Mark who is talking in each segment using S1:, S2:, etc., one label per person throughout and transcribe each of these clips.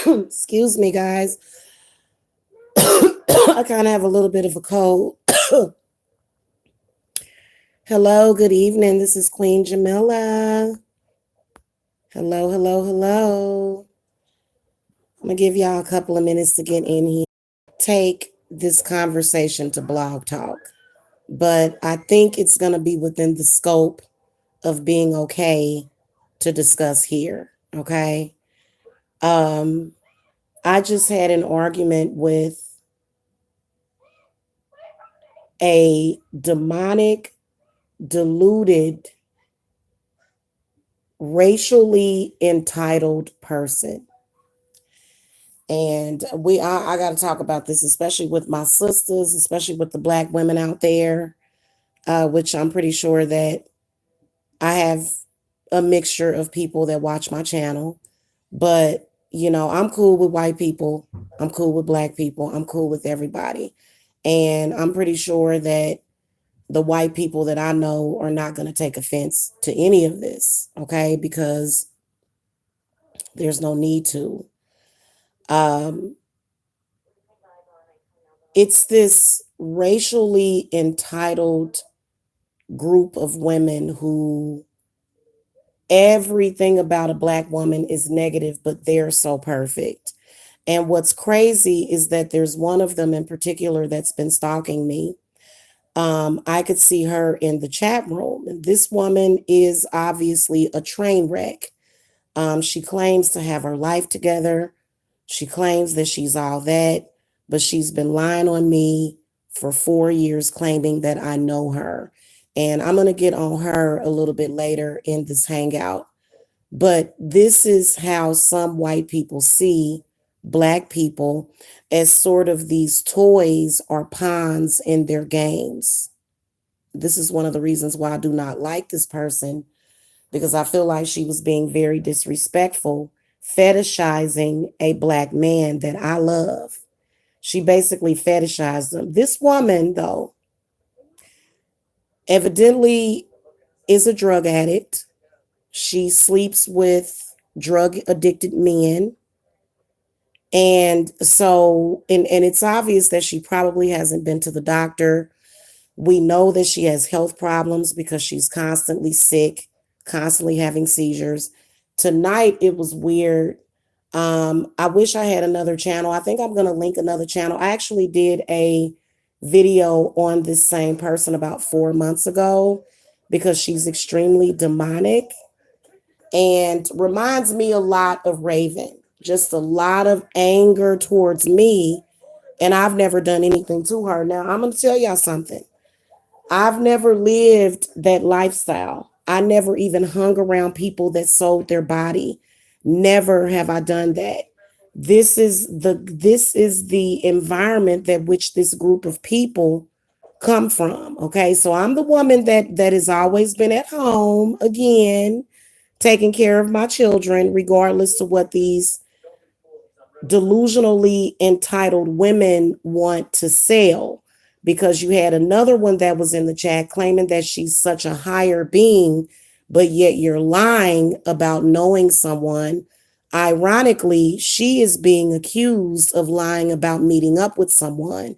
S1: Excuse me, guys. I kind of have a little bit of a cold. Hello, good evening. This is Queen Jamila. Hello, hello, hello. I'm going to give y'all a couple of minutes to get in here. Take this conversation to Blog Talk, but I think it's going to be within the scope of being okay to discuss here. Okay. Um, I just had an argument with a demonic, deluded, racially entitled person. And I got to talk about this, especially with my sisters, especially with the black women out there, which I'm pretty sure that I have a mixture of people that watch my channel. But, I'm cool with white people. I'm cool with black people. I'm cool with everybody. And I'm pretty sure that the white people that I know are not going to take offense to any of this, okay? Because there's no need to. Um, it's this racially entitled group of women who everything about a black woman is negative, but they're so perfect. And what's crazy is that there's one of them in particular that's been stalking me. I could see her in the chat room. And this woman is obviously a train wreck. She claims to have her life together. She claims that she's all that, but she's been lying on me for 4 years, claiming that I know her. And I'm going to get on her a little bit later in this hangout. But this is how some white people see black people, as sort of these toys or pawns in their games. This is one of the reasons why I do not like this person, because I feel like she was being very disrespectful, fetishizing a black man that I love. She basically fetishized them. This woman, though, evidently is a drug addict. She sleeps with drug addicted men. And it's obvious that she probably hasn't been to the doctor. We know that she has health problems because she's constantly sick, constantly having seizures. Tonight, it was weird. I wish I had another channel. I think I'm going to link another channel. I actually did a video on this same person about 4 months ago because she's extremely demonic and reminds me a lot of Raven. Just a lot of anger towards me. And I've never done anything to her. Now, I'm going to tell y'all something. I've never lived that lifestyle. I never even hung around people that sold their body. Never have I done that. This is the environment that which this group of people come from. Okay, so I'm the woman that has always been at home again, taking care of my children, regardless to what these delusionally entitled women want to sell. Because you had another one that was in the chat claiming that she's such a higher being, but yet you're lying about knowing someone. Ironically, she is being accused of lying about meeting up with someone.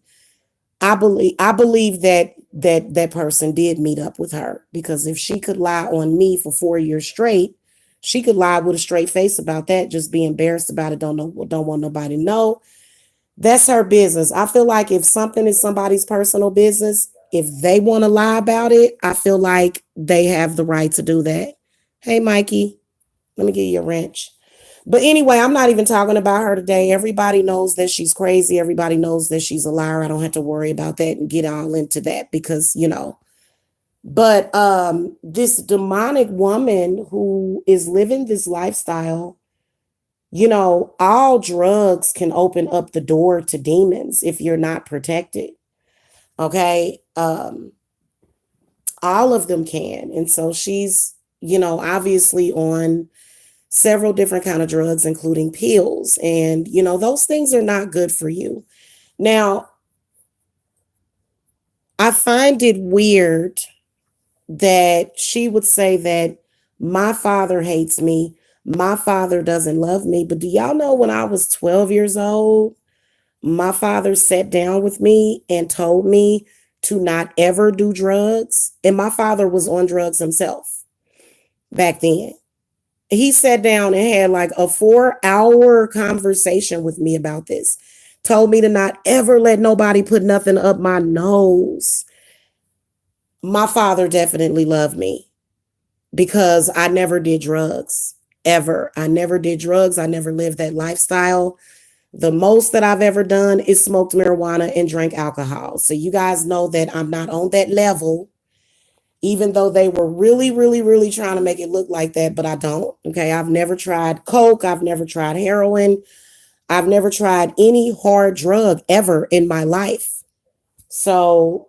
S1: I believe that person did meet up with her, because if she could lie on me for 4 years straight, she could lie with a straight face about that, just be embarrassed about it, don't want nobody to know. That's her business. I feel like if something is somebody's personal business, if they want to lie about it, I feel like they have the right to do that. Hey, Mikey, let me give you a wrench. But anyway, I'm not even talking about her today. Everybody knows that she's crazy. Everybody knows that she's a liar. I don't have to worry about that and get all into that because, But this demonic woman who is living this lifestyle, all drugs can open up the door to demons if you're not protected. Okay. All of them can. And so she's, obviously on several different kind of drugs, including pills. And, those things are not good for you. Now, I find it weird that she would say that my father hates me, My father doesn't love me. But do y'all know when I was 12 years old, my father sat down with me and told me to not ever do drugs. And my father was on drugs himself back then. He sat down and had like a 4-hour conversation with me about this. Told me to not ever let nobody put nothing up my nose. My father definitely loved me because I never did drugs ever. I never did drugs. I never lived that lifestyle. The most that I've ever done is smoked marijuana and drank alcohol. So you guys know that I'm not on that level, even though they were really, really, really trying to make it look like that, but I don't. Okay. I've never tried coke. I've never tried heroin. I've never tried any hard drug ever in my life. So,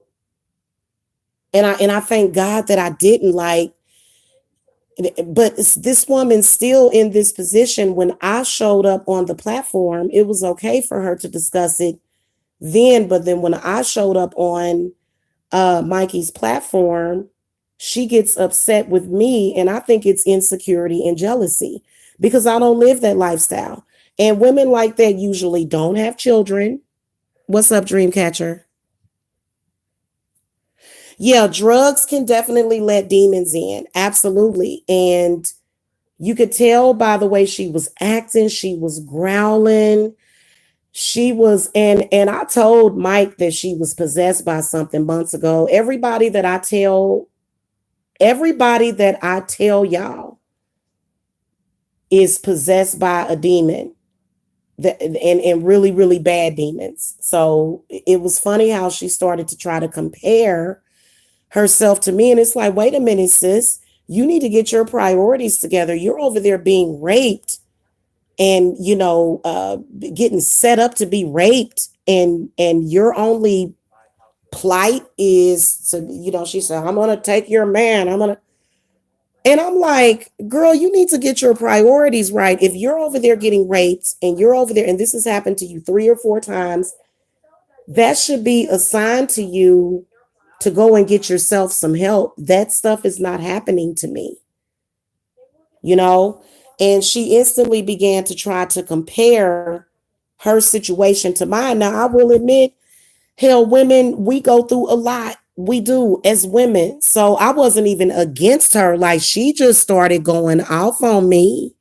S1: and I thank God that I didn't, like, but this woman still in this position. When I showed up on the platform, it was okay for her to discuss it then, but then when I showed up on Mikey's platform, she gets upset with me, and I think it's insecurity and jealousy because I don't live that lifestyle. And women like that usually don't have children. What's up, Dreamcatcher? Yeah, drugs can definitely let demons in. Absolutely. And you could tell by the way she was acting, she was growling. She was, and I told Mike that she was possessed by something months ago. Everybody that I tell y'all is possessed by a demon, that and really, really bad demons. So it was funny how she started to try to compare herself to me. And it's like, wait a minute, sis, you need to get your priorities together. You're over there being raped and, getting set up to be raped. And your only plight is to, she said, I'm going to take your man. And I'm like, girl, you need to get your priorities right. If you're over there getting raped and you're over there and this has happened to you 3 or 4 times, that should be a sign to you to go and get yourself some help. That stuff is not happening to me, you know? And she instantly began to try to compare her situation to mine. Now, I will admit, hell, women, we go through a lot. We do as women. So I wasn't even against her. Like, she just started going off on me.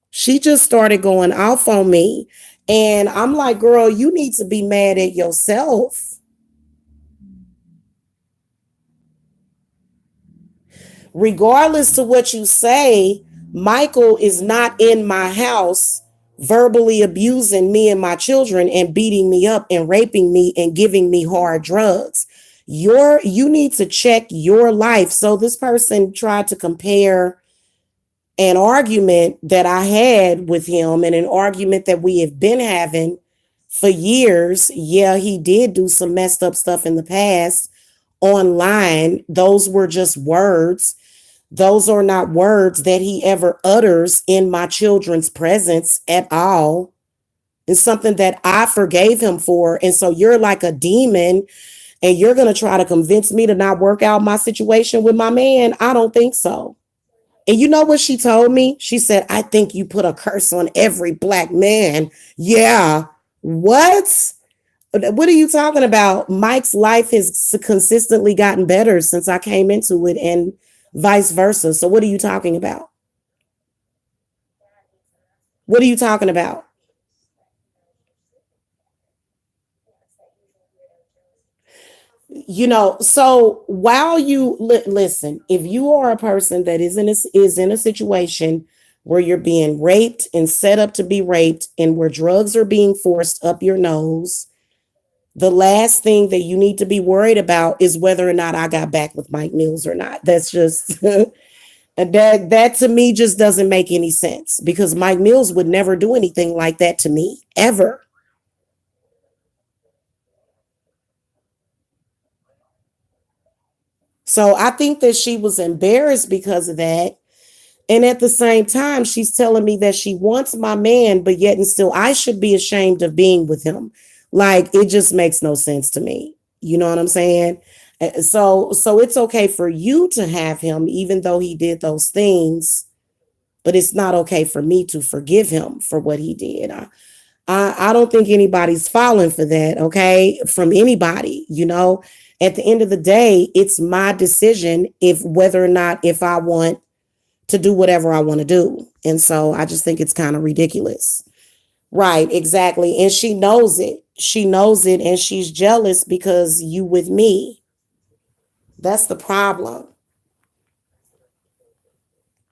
S1: She just started going off on me. And I'm like, girl, you need to be mad at yourself. Regardless to what you say, Michael is not in my house verbally abusing me and my children and beating me up and raping me and giving me hard drugs. You need to check your life. So this person tried to compare an argument that I had with him and an argument that we have been having for years. Yeah, he did do some messed up stuff in the past online. Those were just words. Those are not words that he ever utters in my children's presence at all. It's something that I forgave him for. And so you're like a demon and you're going to try to convince me to not work out my situation with my man. I don't think so. And you know what she told me? She said, I think you put a curse on every black man. Yeah. What? What are you talking about? Mike's life has consistently gotten better since I came into it and vice versa. So what are you talking about? What are you talking about? So while you listen, if you are a person that is in a situation where you're being raped and set up to be raped and where drugs are being forced up your nose, the last thing that you need to be worried about is whether or not I got back with Mike Mills or not. That's just that to me just doesn't make any sense because Mike Mills would never do anything like that to me ever. So I think that she was embarrassed because of that. And at the same time, she's telling me that she wants my man, but yet and still I should be ashamed of being with him. Like, it just makes no sense to me. You know what I'm saying? So it's okay for you to have him, even though he did those things. but it's not okay for me to forgive him for what he did. I don't think anybody's falling for that, okay? From anybody, you know. At the end of the day, it's my decision if whether or not if I want to do whatever I want to do. And so I just think it's kind of ridiculous. Right, exactly. And she knows it. She knows it and she's jealous because you with me. That's the problem.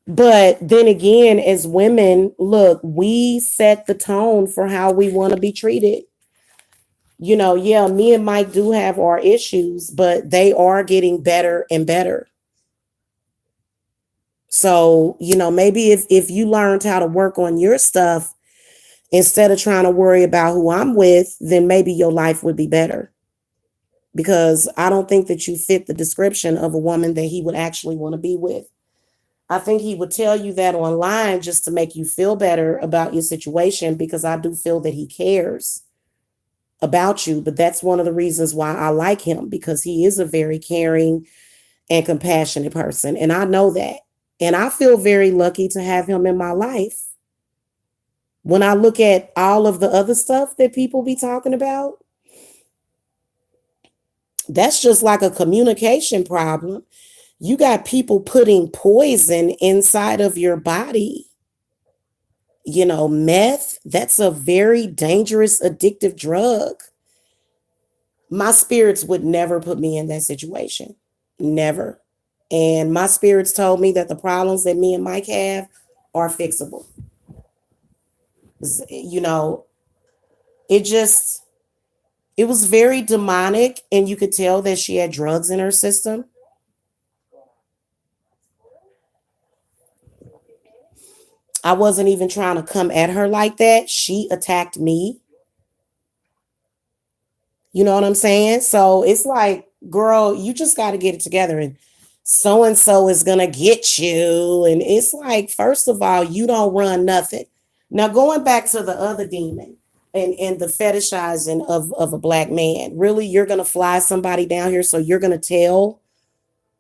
S1: But then again, as women, look, we set the tone for how we want to be treated. You know, yeah, me and Mike do have our issues, but they are getting better and better. So, you know, maybe if you learned how to work on your stuff instead of trying to worry about who I'm with, then maybe your life would be better. Because I don't think that you fit the description of a woman that he would actually want to be with. I think he would tell you that online just to make you feel better about your situation because I do feel that he cares about you. But that's one of the reasons why I like him because he is a very caring and compassionate person. And I know that. And I feel very lucky to have him in my life. When I look at all of the other stuff that people be talking about, that's just like a communication problem. You got people putting poison inside of your body. You know, meth, that's a very dangerous, addictive drug. My spirits would never put me in that situation. Never. And my spirits told me that the problems that me and Mike have are fixable. You know, it just, it was very demonic, and you could tell that she had drugs in her system. I wasn't even trying to come at her like that. She attacked me. You know what I'm saying? So it's like, girl, you just got to get it together. And so is going to get you. And it's like, first of all, you don't run nothing. Now, going back to the other demon and the fetishizing of a black man, really, you're going to fly somebody down here. So you're going to tell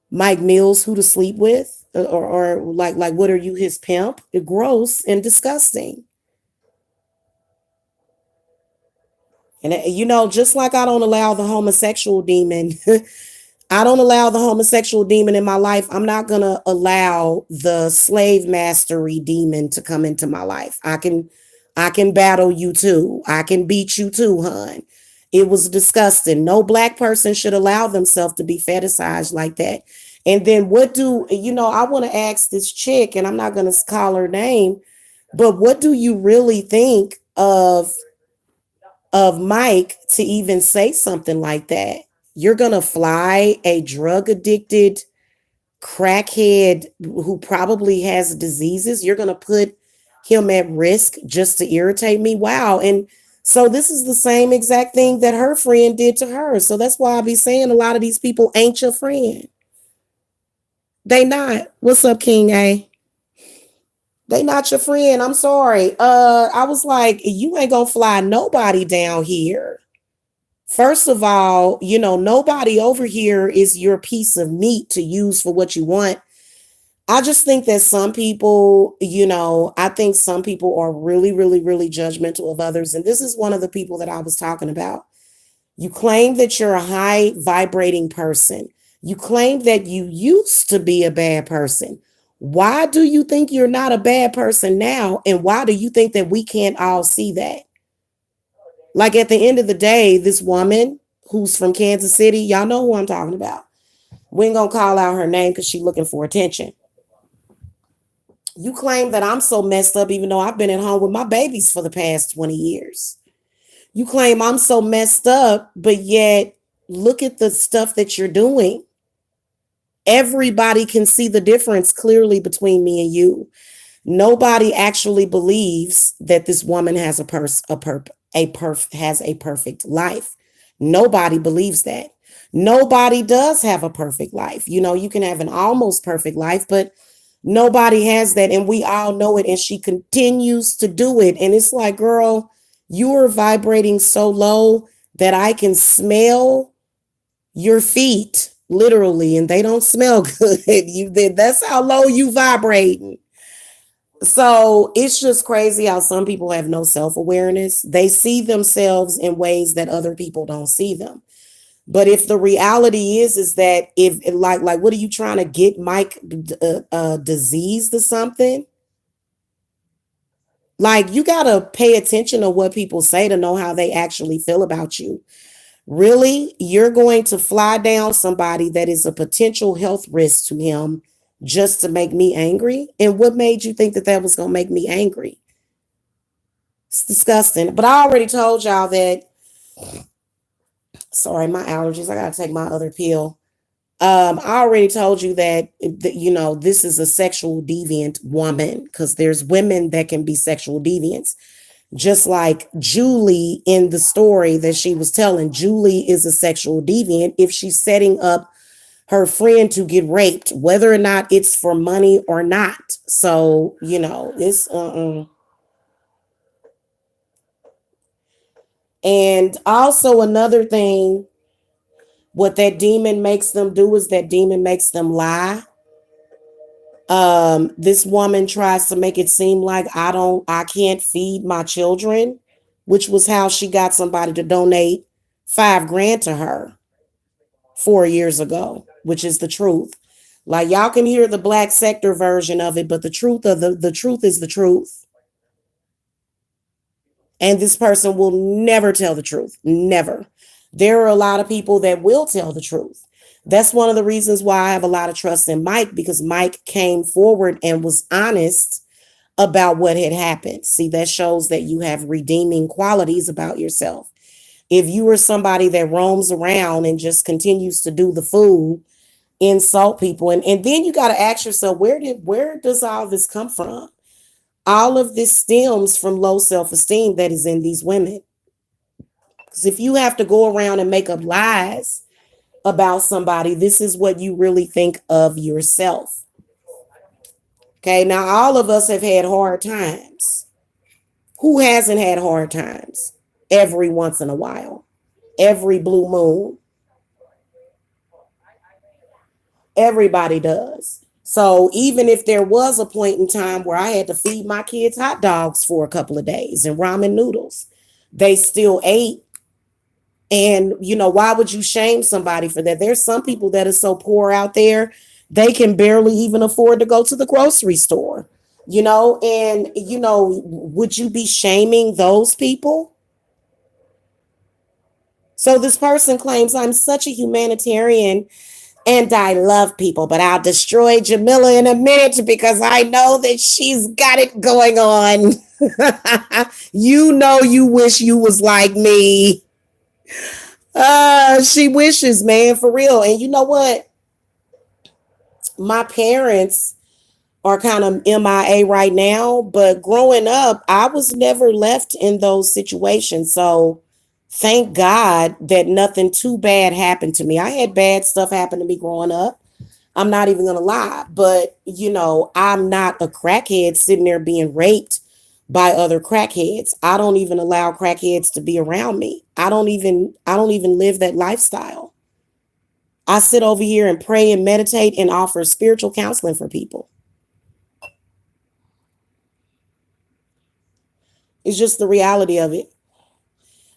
S1: Mike Mills who to sleep with? Or like, what are you, his pimp? Gross and disgusting. And, you know, just like I don't allow the homosexual demon, I don't allow the homosexual demon in my life. I'm not going to allow the slave mastery demon to come into my life. I can battle you too. I can beat you too, hun. It was disgusting. No black person should allow themselves to be fetishized like that. And then what do, you know, I want to ask this chick, and I'm not going to call her name, but what do you really think of Mike to even say something like that? You're going to fly a drug addicted crackhead who probably has diseases. You're going to put him at risk just to irritate me. Wow. And so this is the same exact thing that her friend did to her. So that's why I be saying a lot of these people ain't your friend. They not. What's up, King A? They not your friend. I'm sorry. I was like, you ain't gonna fly nobody down here. First of all, you know, nobody over here is your piece of meat to use for what you want. I just think that some people, you know, I think some people are really, really, really judgmental of others. And this is one of the people that I was talking about. You claim that you're a high vibrating person. You claim that you used to be a bad person. Why do you think you're not a bad person now? And why do you think that we can't all see that? Like at the end of the day, this woman who's from Kansas City, y'all know who I'm talking about. We ain't gonna call out her name because she's looking for attention. You claim that I'm so messed up, even though I've been at home with my babies for the past 20 years. You claim I'm so messed up, but yet look at the stuff that you're doing. Everybody can see the difference clearly between me and you. Nobody actually believes that this woman has has a perfect life. Nobody believes that. Nobody does have a perfect life. You know, you can have an almost perfect life, but nobody has that, and we all know it. And she continues to do it. And it's like, girl, you are vibrating so low that I can smell your feet literally, and they don't smell good. That's how low you vibrating. So it's just crazy how some people have no self-awareness. They see themselves in ways that other people don't see them. But if the reality is that if like what are you trying to get Mike diseased or something? Like you gotta pay attention to what people say to know how they actually feel about you. Really, you're going to fly down somebody that is a potential health risk to him just to make me angry? And what made you think that that was going to make me angry? It's disgusting. But I already told y'all that, sorry, my allergies, I got to take my other pill. I already told you that, you know, this is a sexual deviant woman because there's women that can be sexual deviants. Just like Julie in the story that she was telling, Julie is a sexual deviant if she's setting up her friend to get raped, whether or not it's for money or not. So, you know, it's And also another thing, what that demon makes them do is that demon makes them lie. This woman tries to make it seem like I can't feed my children, which was how she got somebody to donate 5 grand to her 4 years ago, which is the truth. Like y'all can hear the black sector version of it, but the truth of the truth is the truth. And this person will never tell the truth. Never. There are a lot of people that will tell the truth. That's one of the reasons why I have a lot of trust in Mike, because Mike came forward and was honest about what had happened. See, that shows that you have redeeming qualities about yourself. If you are somebody that roams around and just continues to do the fool, insult people, and then you got to ask yourself, where does all this come from? All of this stems from low self-esteem that is in these women. Because if you have to go around and make up lies about somebody, this is what you really think of yourself. Okay, now all of us have had hard times. Who hasn't had hard times? Every once in a while, every blue moon, everybody does. So even if there was a point in time where I had to feed my kids hot dogs for a couple of days and ramen noodles, they still ate. And, you know, why would you shame somebody for that? There's some people that are so poor out there, they can barely even afford to go to the grocery store, you know? And, you know, would you be shaming those people? So this person claims I'm such a humanitarian and I love people, but I'll destroy Jamila in a minute because I know that she's got it going on. You know, you wish you was like me. She wishes, man, for real. And you know what? My parents are kind of MIA right now, but growing up, I was never left in those situations. So thank God that nothing too bad happened to me. I had bad stuff happen to me growing up. I'm not even going to lie, but you know, I'm not a crackhead sitting there being raped by other crackheads. I don't even allow crackheads to be around me. I don't even live that lifestyle. I sit over here and pray and meditate and offer spiritual counseling for people. It's just the reality of it.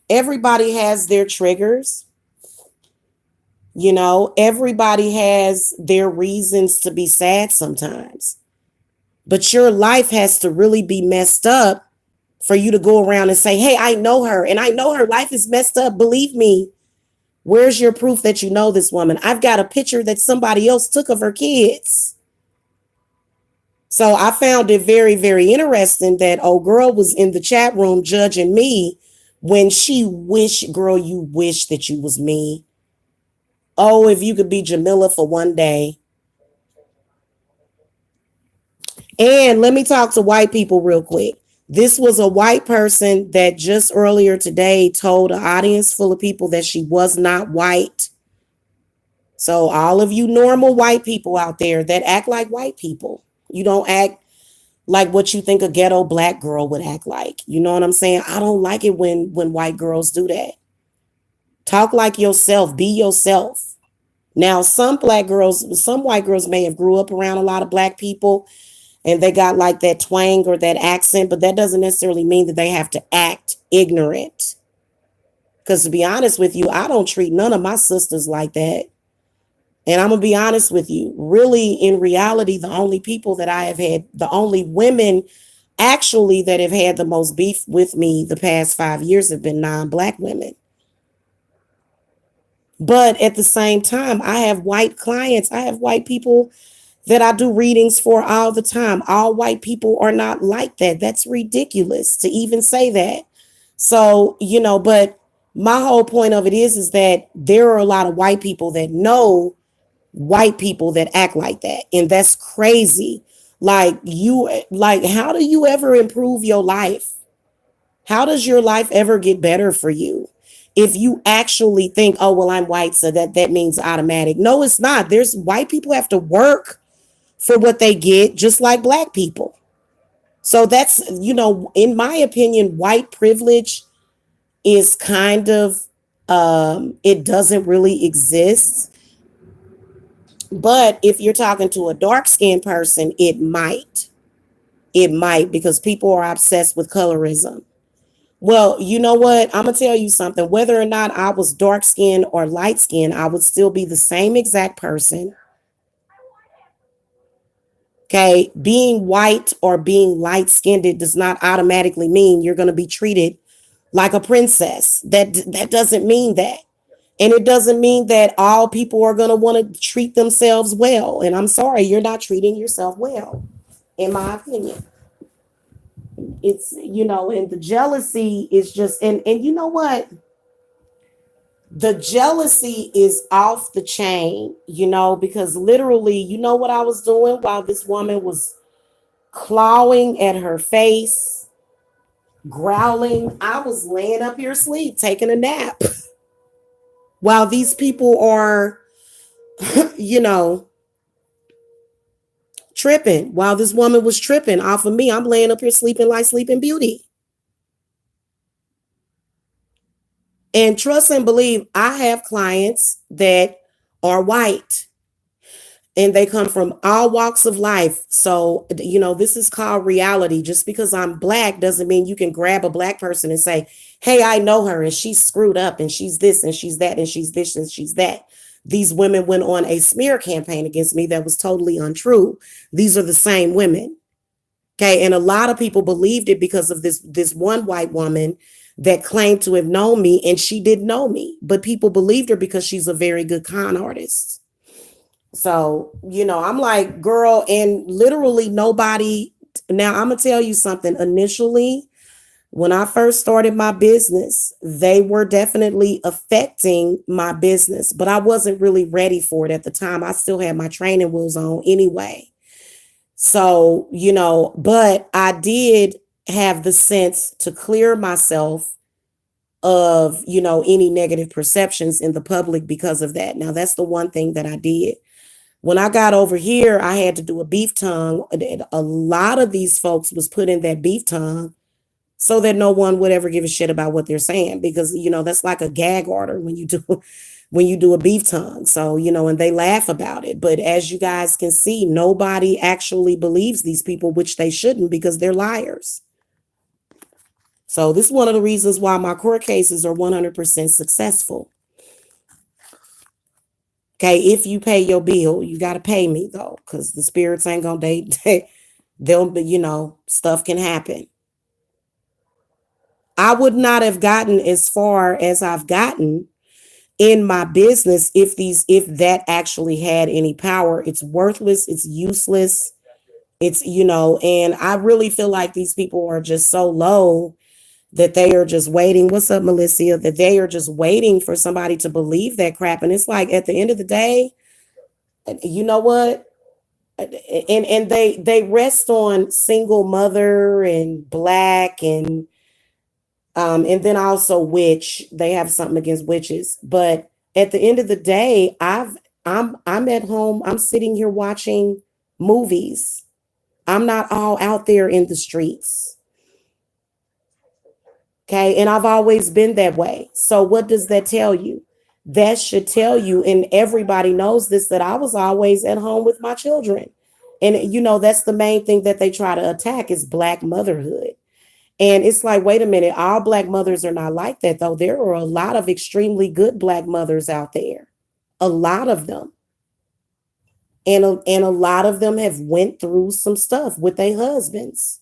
S1: Everybody has their triggers. You know, everybody has their reasons to be sad sometimes. But your life has to really be messed up for you to go around and say, hey, I know her and I know her life is messed up. Believe me. Where's your proof that you know this woman? I've got a picture that somebody else took of her kids. So I found it very, very interesting that old girl was in the chat room judging me when she wished, girl, you wish that you was me. Oh, if you could be Jamila for one day. And let me talk to white people real quick. This was a white person that just earlier today told an audience full of people that she was not white. So all of you normal white people out there that act like white people, you don't act like what you think a ghetto black girl would act like. You know what I'm saying? I don't like it when white girls do that. Talk like yourself, be yourself. Now, some white girls may have grew up around a lot of black people and they got like that twang or that accent, but that doesn't necessarily mean that they have to act ignorant. Because to be honest with you, I don't treat none of my sisters like that. And I'm going to be honest with you. Really, in reality, the only people that I have had, the only women actually that have had the most beef with me the past 5 years have been non-black women. But at the same time, I have white clients. I have white people that I do readings for all the time. All white people are not like that. That's ridiculous to even say that. So, but my whole point of it is that there are a lot of white people that know white people that act like that. And that's crazy. How do you ever improve your life? How does your life ever get better for you? If you actually think, oh, well, I'm white, so that means automatic. No, it's not. There's white people have to work for what they get, just like black people. So that's, in my opinion, white privilege is kind of, it doesn't really exist. But if you're talking to a dark skinned person, it might. It might, because people are obsessed with colorism. Well, you know what? I'm going to tell you something. Whether or not I was dark skinned or light skinned, I would still be the same exact person. Okay. Being white or being light skinned does not automatically mean you're going to be treated like a princess. That doesn't mean that. And it doesn't mean that all people are going to want to treat themselves well. And I'm sorry, you're not treating yourself well, in my opinion. It's, and the jealousy is just, and you know what? The jealousy is off the chain, because literally, you know what I was doing while this woman was clawing at her face, growling? I was laying up here asleep, taking a nap while these people are, you know, tripping. While this woman was tripping off of me, I'm laying up here sleeping like Sleeping Beauty. And trust and believe, I have clients that are white and they come from all walks of life. So, this is called reality. Just because I'm black doesn't mean you can grab a black person and say, hey, I know her and she's screwed up and she's this and she's that and she's this and she's that. These women went on a smear campaign against me that was totally untrue. These are the same women. Okay. And a lot of people believed it because of this one white woman that claimed to have known me, and she didn't know me, but people believed her because she's a very good con artist. So, I'm like, girl, and literally nobody. Now, I'm going to tell you something. Initially, when I first started my business, they were definitely affecting my business, but I wasn't really ready for it at the time. I still had my training wheels on anyway. So, but I did have the sense to clear myself of, any negative perceptions in the public because of that. Now, that's the one thing that I did. When I got over here, I had to do a beef tongue. A lot of these folks was put in that beef tongue so that no one would ever give a shit about what they're saying, because, that's like a gag order when you do a beef tongue. So, and they laugh about it. But as you guys can see, nobody actually believes these people, which they shouldn't, because they're liars. So this is one of the reasons why my court cases are 100% successful. Okay, if you pay your bill, you got to pay me though, because the spirits ain't gonna they'll be, stuff can happen. I would not have gotten as far as I've gotten in my business if that actually had any power. It's worthless, it's useless. It's, and I really feel like these people are just so low that they are just waiting. What's up, Melissa? That they are just waiting for somebody to believe that crap. And it's like, at the end of the day, you know what? And they rest on single mother and black and then also witch. They have something against witches. But at the end of the day, I'm at home. I'm sitting here watching movies. I'm not all out there in the streets. Okay. And I've always been that way. So what does that tell you? That should tell you, and everybody knows this, that I was always at home with my children. And that's the main thing that they try to attack is Black motherhood. And it's like, wait a minute, all Black mothers are not like that, though. There are a lot of extremely good Black mothers out there, a lot of them. And a lot of them have went through some stuff with their husbands.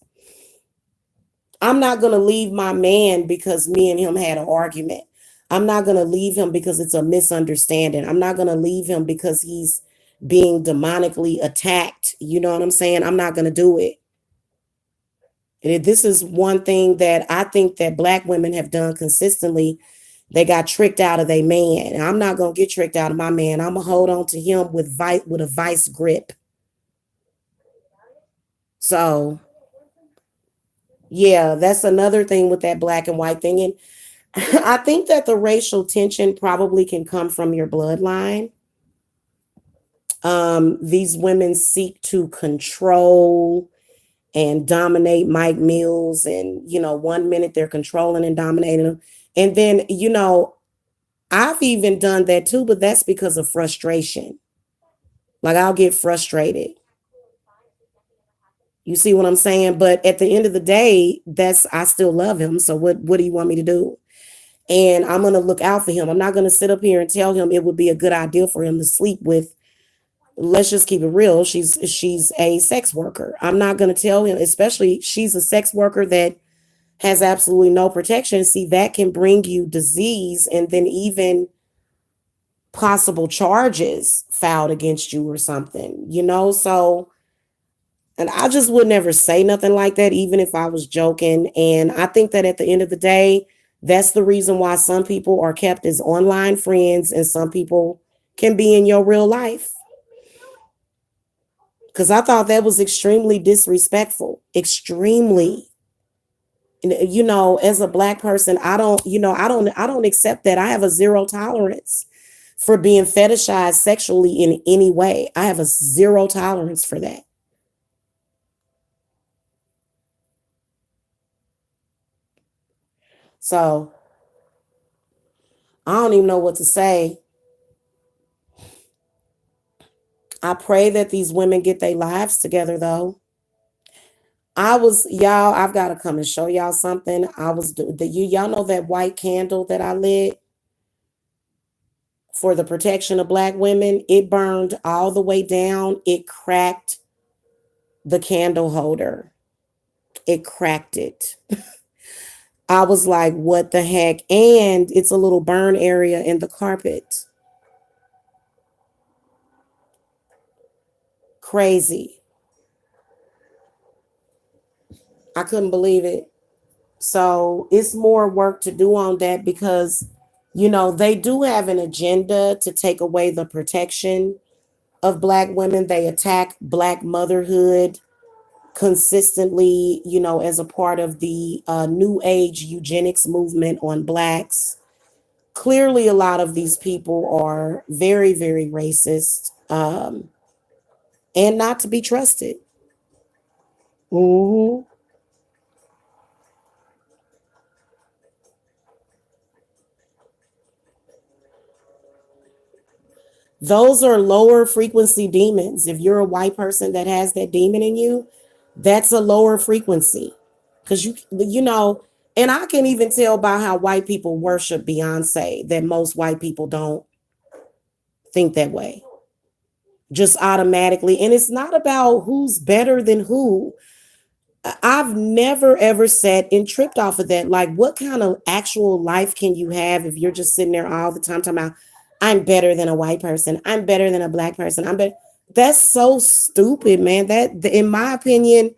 S1: I'm not going to leave my man because me and him had an argument. I'm not going to leave him because it's a misunderstanding. I'm not going to leave him because he's being demonically attacked. You know what I'm saying? I'm not going to do it. And this is one thing that I think that Black women have done consistently. They got tricked out of their man. And I'm not going to get tricked out of my man. I'm going to hold on to him with a vice grip. So, yeah, that's another thing with that black and white thing. And I think that the racial tension probably can come from your bloodline. These women seek to control and dominate Mike Mills. And, 1 minute they're controlling and dominating them. And then, I've even done that too, but that's because of frustration. Like I'll get frustrated. You see what I'm saying? But at the end of the day, I still love him. So what do you want me to do? And I'm going to look out for him. I'm not going to sit up here and tell him it would be a good idea for him to sleep with. Let's just keep it real. She's a sex worker. I'm not going to tell him, especially she's a sex worker that has absolutely no protection. See, that can bring you disease and then even possible charges filed against you or something, So, and I just would never say nothing like that, even if I was joking. And I think that at the end of the day, that's the reason why some people are kept as online friends and some people can be in your real life. Because I thought that was extremely disrespectful, extremely. As a Black person, I don't accept that. I have a zero tolerance for being fetishized sexually in any way. I have a zero tolerance for that. So I don't even know what to say. I pray that these women get their lives together, though. I've got to come and show y'all something. Y'all know that white candle that I lit for the protection of Black women? It burned all the way down. It cracked the candle holder. It cracked it. I was like, what the heck? And it's a little burn area in the carpet. Crazy. I couldn't believe it. So it's more work to do on that because, they do have an agenda to take away the protection of Black women. They attack Black motherhood consistently, as a part of the new age eugenics movement on Blacks. Clearly, a lot of these people are very, very racist and not to be trusted. Mm-hmm. Those are lower frequency demons. If you're a white person that has that demon in you, that's a lower frequency. Because and I can even tell by how white people worship Beyonce that most white people don't think that way. Just automatically. And it's not about who's better than who. I've never ever sat and tripped off of that. Like, what kind of actual life can you have if you're just sitting there all the time talking about, I'm better than a white person, I'm better than a Black person, I'm better? That's so stupid, man. That, in my opinion,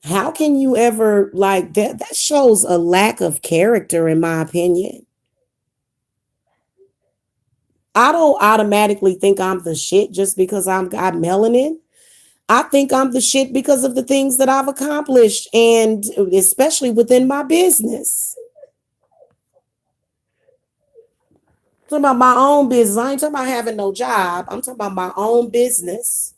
S1: how can you ever like that? That shows a lack of character, in my opinion. I don't automatically think I'm the shit just because I'm got melanin. I think I'm the shit because of the things that I've accomplished, and especially within my business. I'm talking about my own business. I ain't talking about having no job. I'm talking about my own business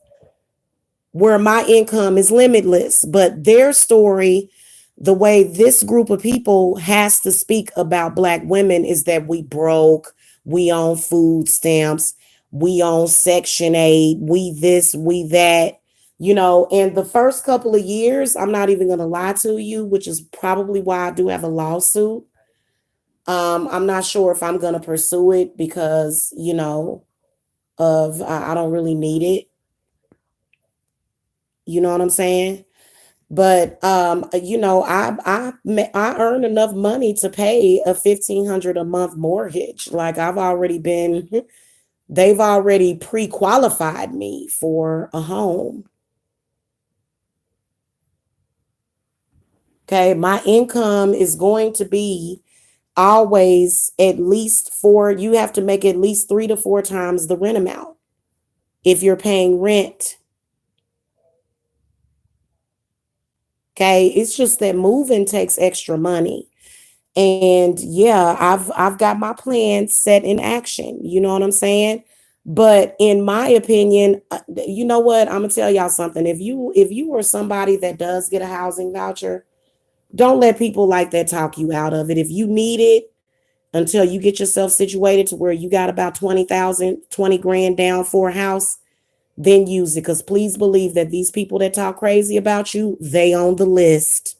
S1: where my income is limitless. But their story, the way this group of people has to speak about Black women is that we broke, we on food stamps, we on Section 8, we this, we that. And the first couple of years, I'm not even going to lie to you, which is probably why I do have a lawsuit. I'm not sure if I'm going to pursue it because, of I don't really need it. You know what I'm saying? But I earn enough money to pay a 1,500 a month mortgage. Like I've already been, they've already pre-qualified me for a home. Okay, my income is going to be always at least four. You have to make at least 3 to 4 times the rent amount if you're paying rent. Okay, it's just that moving takes extra money. And yeah, I've got my plan set in action. You know what I'm saying? But in my opinion, you know what? I'm gonna tell y'all something. If you are somebody that does get a housing voucher, don't let people like that talk you out of it. If you need it until you get yourself situated to where you got about 20,000, 20 grand down for a house, then use it. Because please believe that these people that talk crazy about you, they on the list.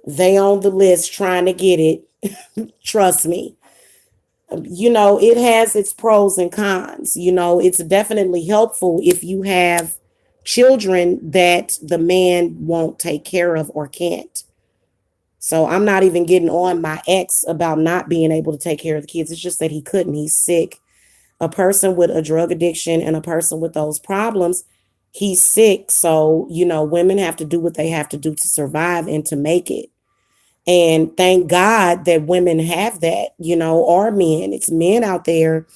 S1: They on the list trying to get it. Trust me. It has its pros and cons. It's definitely helpful if you have children that the man won't take care of or can't. So I'm not even getting on my ex about not being able to take care of the kids. It's just that he couldn't. He's sick. A person with a drug addiction and a person with those problems, he's sick. So, women have to do what they have to do to survive and to make it. And thank God that women have that, or men. It's men out there.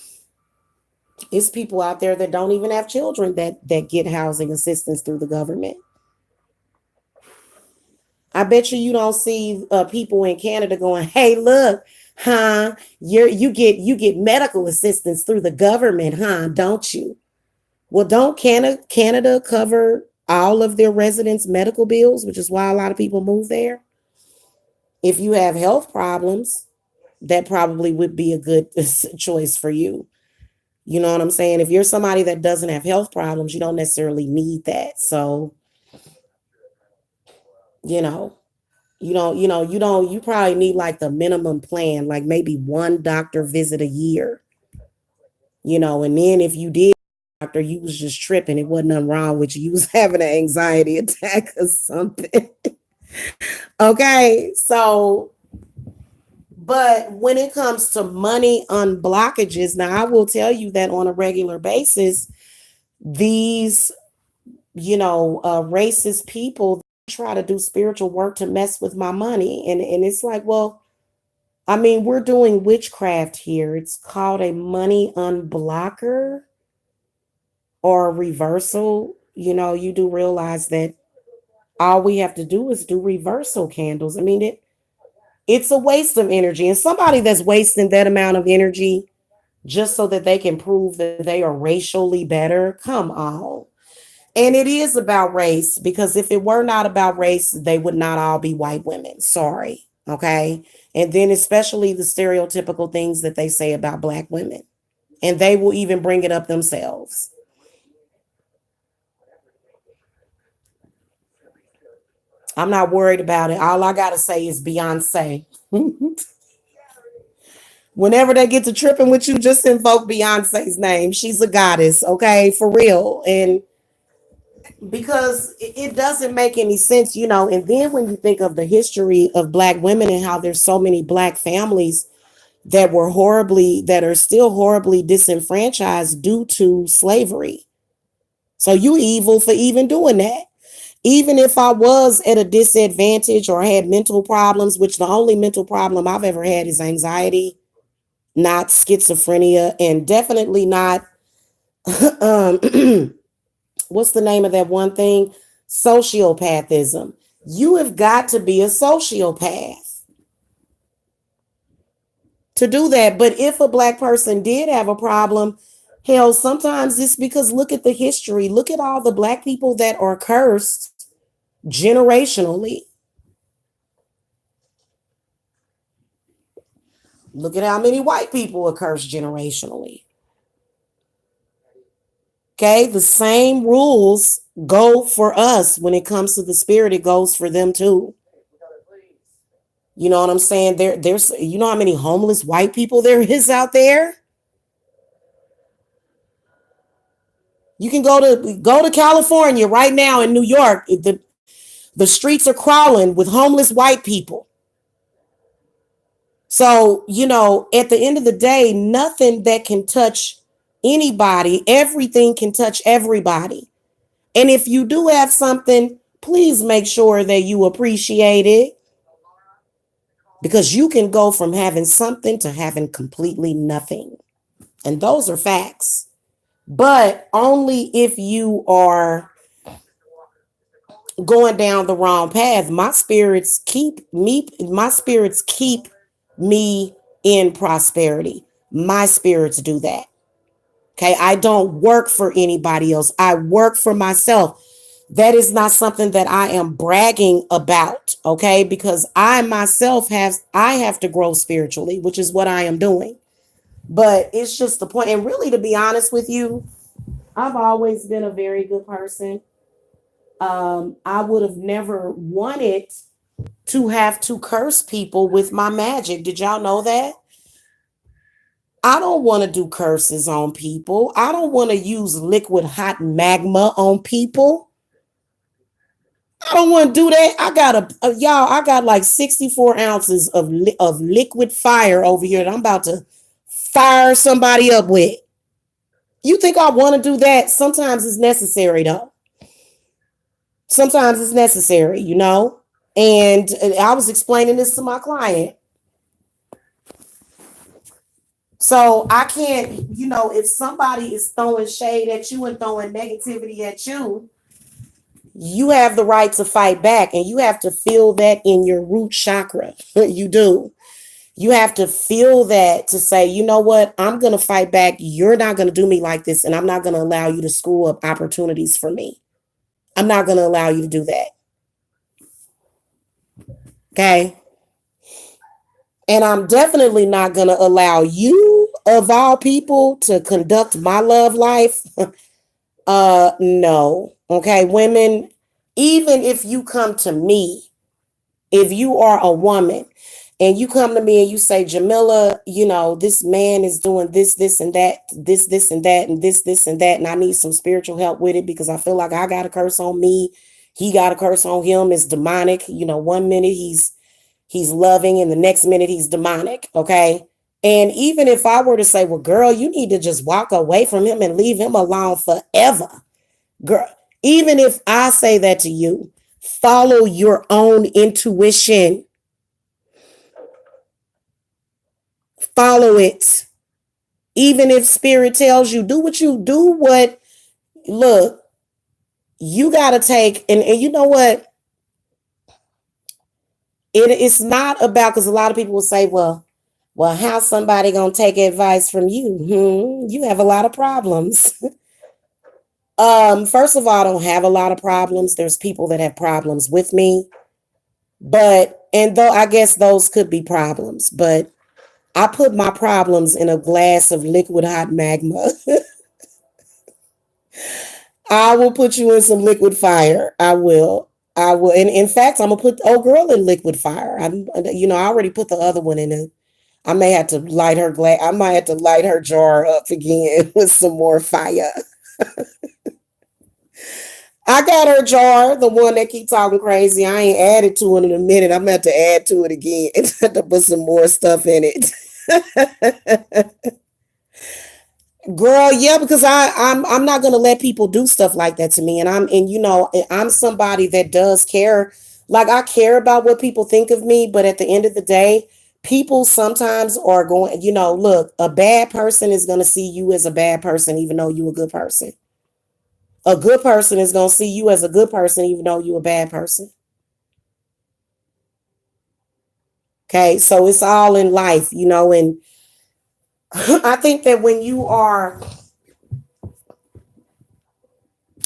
S1: It's people out there that don't even have children that get housing assistance through the government. I bet you don't see people in Canada going, "Hey, look, huh? You get medical assistance through the government, huh? Don't you?" Well, don't Canada cover all of their residents' medical bills, which is why a lot of people move there? If you have health problems, that probably would be a good choice for you. You know what I'm saying? If you're somebody that doesn't have health problems, you don't necessarily need that. So, you know, you probably need like the minimum plan, like maybe one doctor visit a year, and then if you did doctor, you was just tripping. It wasn't nothing wrong with you. You was having an anxiety attack or something. Okay. So, but when it comes to money unblockages, now I will tell you that on a regular basis, these, racist people try to do spiritual work to mess with my money. And it's like, well, I mean, we're doing witchcraft here. It's called a money unblocker or a reversal. You do realize that all we have to do is do reversal candles. I mean, it's a waste of energy. And somebody that's wasting that amount of energy just so that they can prove that they are racially better, come on. And it is about race because if it were not about race, they would not all be white women. Sorry. Okay. And then, especially the stereotypical things that they say about Black women, and they will even bring it up themselves. I'm not worried about it. All I got to say is Beyonce. Whenever they get to tripping with you, just invoke Beyonce's name. She's a goddess. Okay. For real. And because it doesn't make any sense, and then when you think of the history of Black women and how there's so many Black families that are still horribly disenfranchised due to slavery. So you evil for even doing that. Even if I was at a disadvantage or had mental problems, which the only mental problem I've ever had is anxiety, not schizophrenia, and definitely not um what's the name of that one thing? Sociopathism. You have got to be a sociopath to do that. But if a Black person did have a problem, hell, sometimes it's because look at the history. Look at all the Black people that are cursed generationally. Look at how many white people are cursed generationally. Okay, the same rules go for us when it comes to the spirit. It goes for them too. You know what I'm saying? There's you know how many homeless white people there is out there? You can go to California right now in New York. The streets are crawling with homeless white people. So, at the end of the day, nothing that can touch anybody, everything can touch everybody. And if you do have something, please make sure that you appreciate it, because you can go from having something to having completely nothing. And those are facts. But only if you are going down the wrong path. My spirits keep me in prosperity. My spirits do that. Okay, I don't work for anybody else. I work for myself. That is not something that I am bragging about, okay? Because I have to grow spiritually, which is what I am doing. But it's just the point. And really, to be honest with you, I've always been a very good person. I would have never wanted to have to curse people with my magic. Did y'all know that? I don't want to do curses on people. I don't want to use liquid hot magma on people. I don't want to do that. I got like 64 ounces of liquid fire over here that I'm about to fire somebody up with. You think I want to do that? Sometimes it's necessary, though. Sometimes it's necessary. And I was explaining this to my client. So I can't, if somebody is throwing shade at you and throwing negativity at you, you have the right to fight back, and you have to feel that in your root chakra. You do. You have to feel that to say, you know what? I'm going to fight back. You're not going to do me like this, and I'm not going to allow you to screw up opportunities for me. I'm not going to allow you to do that. Okay. And I'm definitely not going to allow you, of all people, to conduct my love life. No. Okay, women, even if you come to me, if you are a woman and you come to me and you say, Jamila, this man is doing this, and that, this, and that, and this, and that, and I need some spiritual help with it because I feel like I got a curse on me. He got a curse on him. It's demonic. 1 minute he's loving and the next minute he's demonic. Okay. And even if I were to say, well, girl, you need to just walk away from him and leave him alone forever. Girl, even if I say that to you, follow your own intuition. Follow it. Even if spirit tells you, look, you got to take, and you know what? It's not about, because a lot of people will say, well, how's somebody going to take advice from you? You have a lot of problems. First of all, I don't have a lot of problems. There's people that have problems with me. And though I guess those could be problems, but I put my problems in a glass of liquid hot magma. I will put you in some liquid fire. I will. I will. And in fact, I'm going to put old girl in liquid fire. I already put the other one in it. I may have to light her glass. I might have to light her jar up again with some more fire. I got her jar, the one that keep talking crazy. I ain't added to it in a minute. I'm gonna have to add to it again to put some more stuff in it. Girl, yeah, because I'm not gonna let people do stuff like that to me. I'm somebody that does care. Like, I care about what people think of me, but at the end of the day, people sometimes are going, look, a bad person is gonna see you as a bad person, even though you're a good person. A good person is going to see you as a good person, even though you're a bad person. Okay. So it's all in life, and I think that when you are,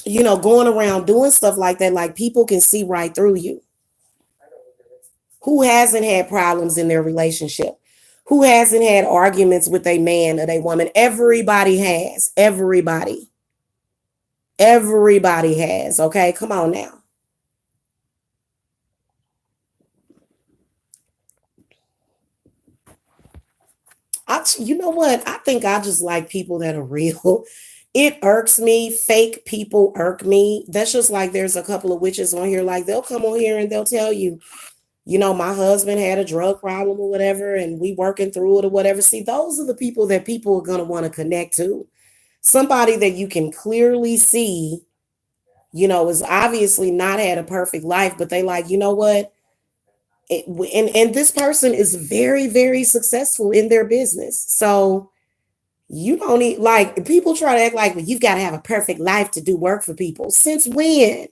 S1: going around doing stuff like that, like, people can see right through you. Who hasn't had problems in their relationship? Who hasn't had arguments with a man or a woman? Everybody has. Everybody. Everybody has. Okay, come on now. You know what? I think I just like people that are real. It irks me. Fake people irk me. That's just like there's a couple of witches on here. Like they'll come on here and they'll tell you, my husband had a drug problem or whatever, and we working through it or whatever. See, those are the people that people are gonna want to connect to. Somebody that you can clearly see, is obviously not had a perfect life, but they like, you know what? And this person is very, very successful in their business. So you don't need, like, people try to act like, well, you've got to have a perfect life to do work for people. Since when?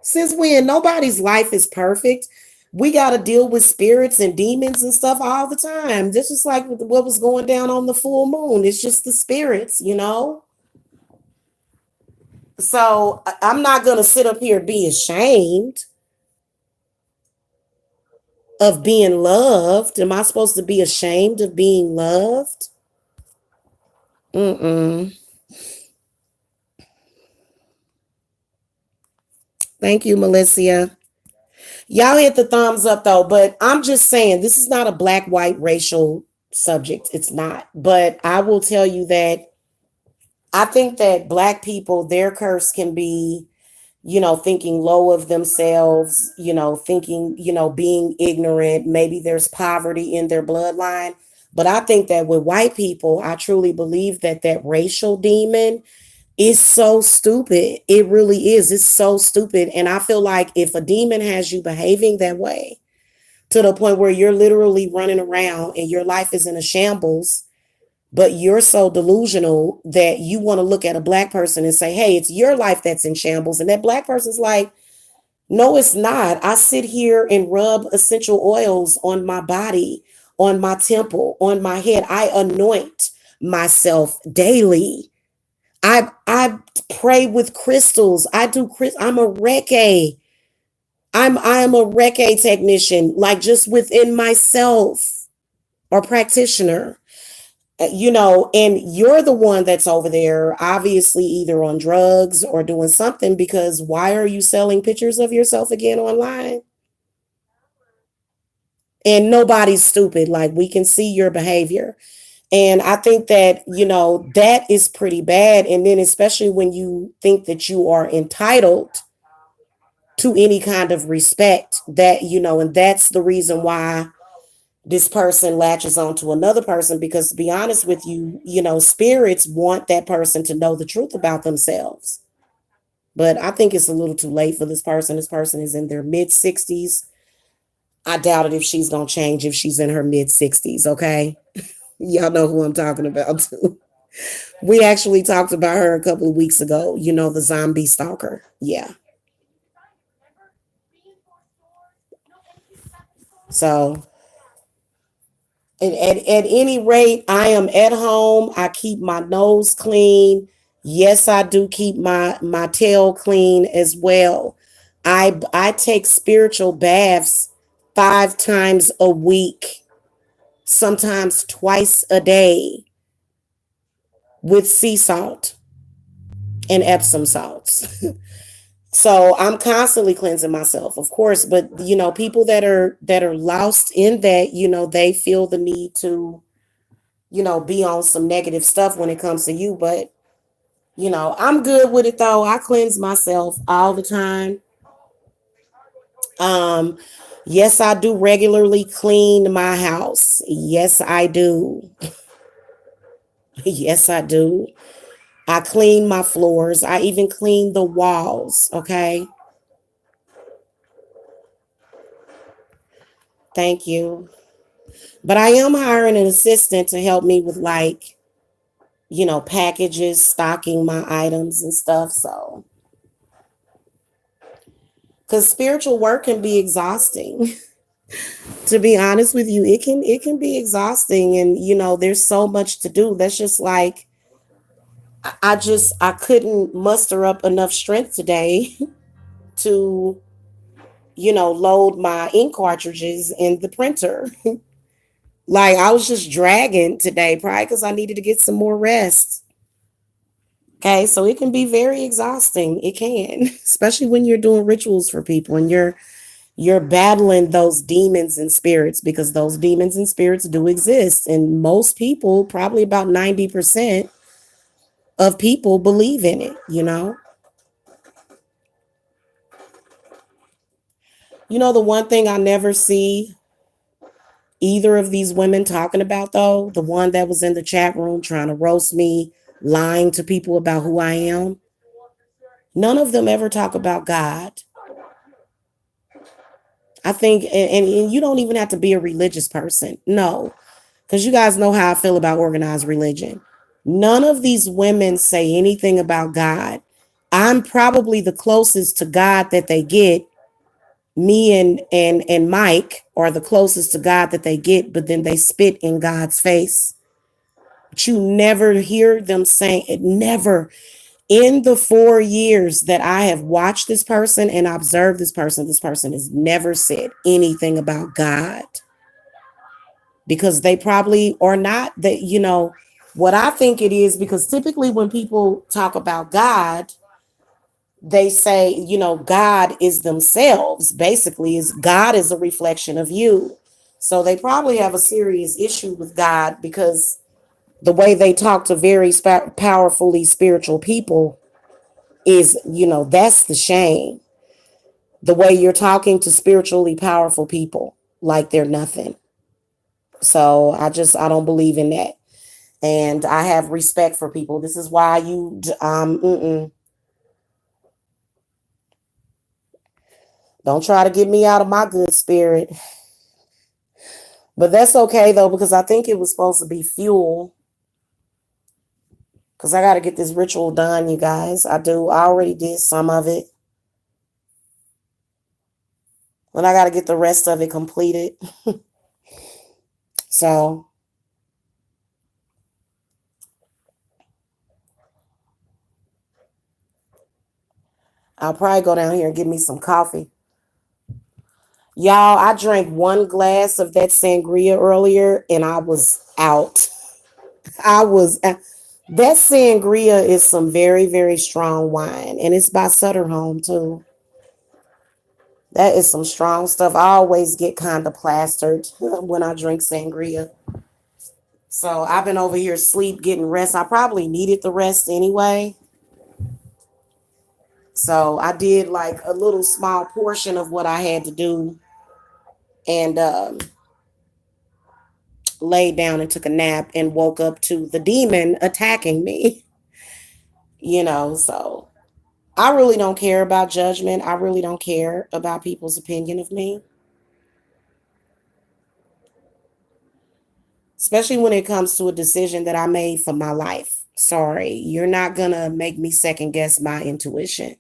S1: Since when? Nobody's life is perfect. We got to deal with spirits and demons and stuff all the time. This is like what was going down on the full moon. It's just the spirits. So I'm not going to sit up here and be ashamed of being loved. Am I supposed to be ashamed of being loved? Mm-mm. Thank you, Melissa. Y'all hit the thumbs up though, but I'm just saying this is not a black white racial subject. It's not. But I will tell you that I think that black people, their curse can be, thinking low of themselves, thinking, being ignorant. Maybe there's poverty in their bloodline. But I think that with white people, I truly believe that that racial demon is so stupid. It really is. It's so stupid. And I feel like if a demon has you behaving that way to the point where you're literally running around and your life is in a shambles, but you're so delusional that you want to look at a black person and say, hey, it's your life that's in shambles. And that black person's like, no, it's not. I sit here and rub essential oils on my body, on my temple, on my head. I anoint myself daily. I pray with crystals. I'm a Reiki. I'm a Reiki technician, like just within myself or practitioner. And you're the one that's over there, obviously either on drugs or doing something, because why are you selling pictures of yourself again online? And nobody's stupid. Like we can see your behavior. And I think that, that is pretty bad. And then, especially when you think that you are entitled to any kind of respect, and that's the reason why this person latches on to another person. Because to be honest with you, spirits want that person to know the truth about themselves. But I think it's a little too late for this person. This person is in their mid 60s. I doubt it if she's going to change if she's in her mid 60s. Okay. Y'all know who I'm talking about too. We actually talked about her a couple of weeks ago, the zombie stalker. Yeah. So, at any rate, I am at home. I keep my nose clean. Yes, I do keep my tail clean as well. I take spiritual baths 5 times a week, sometimes twice a day with sea salt and Epsom salts. So I'm constantly cleansing myself, of course, but people that are lost in that, they feel the need to, be on some negative stuff when it comes to you. But, I'm good with it though. I cleanse myself all the time. Um, yes, I do regularly clean my house. Yes, I do. Yes, I do. I clean my floors. I even clean the walls. Okay. Thank you. But I am hiring an assistant to help me with, like, packages, stocking my items and stuff. So, because spiritual work can be exhausting. To be honest with you, it can be exhausting, and there's so much to do. That's just like I couldn't muster up enough strength today to load my ink cartridges in the printer. Like I was just dragging today, probably because I needed to get some more rest. Okay, so it can be very exhausting. It can, especially when you're doing rituals for people and you're battling those demons and spirits, because those demons and spirits do exist, and most people, probably about 90% of people, believe in it, you know. You know, the one thing I never see either of these women talking about, though, the one that was in the chat room trying to roast me, lying to people about who I am, none of them ever talk about God. I think, and you don't even have to be a religious person. No, because you guys know how I feel about organized religion. None of these women say anything about God. I'm probably the closest to God that they get. Me and Mike are the closest to God that they get, but then they spit in God's face. But you never hear them saying it. Never. In the 4 years that I have watched this person and observed this person has never said anything about God, because they probably are not that, what I think it is, because typically when people talk about God, they say, God is themselves. Basically, is God is a reflection of you. So they probably have a serious issue with God, because the way they talk to very powerfully spiritual people is, that's the shame. The way you're talking to spiritually powerful people like they're nothing. So I don't believe in that. And I have respect for people. This is why don't try to get me out of my good spirit. But that's okay though, because I think it was supposed to be fuel. Because I got to get this ritual done, you guys. I do. I already did some of it. But I got to get the rest of it completed. So I'll probably go down here and get me some coffee. Y'all, I drank one glass of that sangria earlier and I was out. I was That sangria is some very, very strong wine, and it's by Sutter Home too. That is some strong stuff. I always get kind of plastered when I drink sangria. So I've been over here sleep, getting rest. I probably needed the rest anyway. So I did like a little small portion of what I had to do, and laid down and took a nap and woke up to the demon attacking me. So I really don't care about judgment. I really don't care about people's opinion of me, especially when it comes to a decision that I made for my life. Sorry, you're not going to make me second guess my intuition.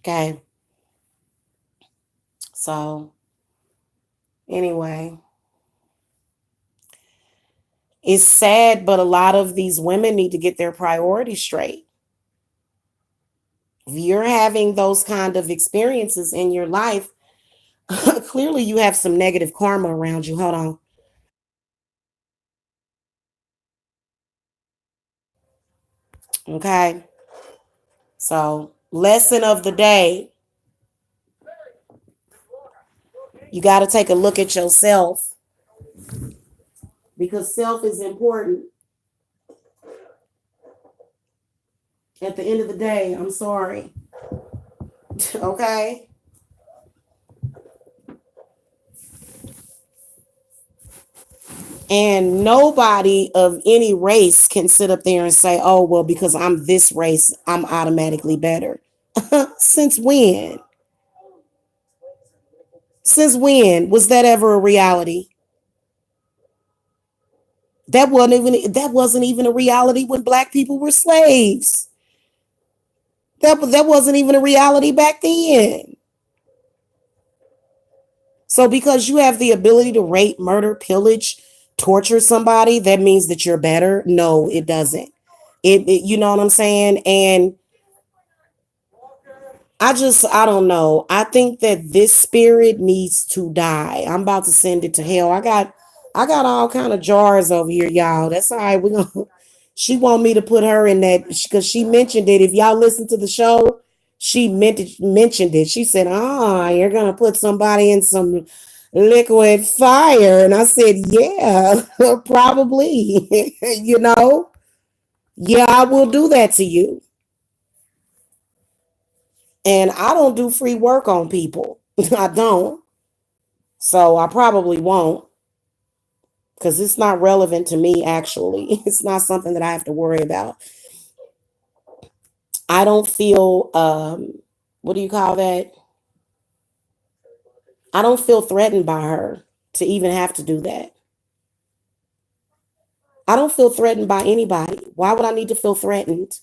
S1: Okay. So, anyway, it's sad, but a lot of these women need to get their priorities straight. If you're having those kind of experiences in your life, clearly you have some negative karma around you. Hold on. Okay. So, lesson of the day, you got to take a look at yourself, because self is important. At the end of the day, I'm sorry. Okay. And nobody of any race can sit up there and say, oh, well, because I'm this race, I'm automatically better. Since when? Since when was that ever a reality? That wasn't even a reality when black people were slaves. That wasn't even a reality back then. So because you have the ability to rape, murder, pillage, torture somebody, that means that you're better? No, it doesn't. You know what I'm saying? And I don't know. I think that this spirit needs to die. I'm about to send it to hell. I got I got all kind of jars over here, y'all. That's all right. We're gonna she want me to put her in that because she mentioned it. If y'all listen to the show, mentioned it. She said, "Ah, you're gonna put somebody in some liquid fire," and I said, "Yeah, probably." you know, yeah, I will do that to you. And I don't do free work on people. I don't. So I probably won't because it's not relevant to me, actually. It's not something that I have to worry about. I don't feel, what do you call that? I don't feel threatened by her to even have to do that. I don't feel threatened by anybody. Why would I need to feel threatened?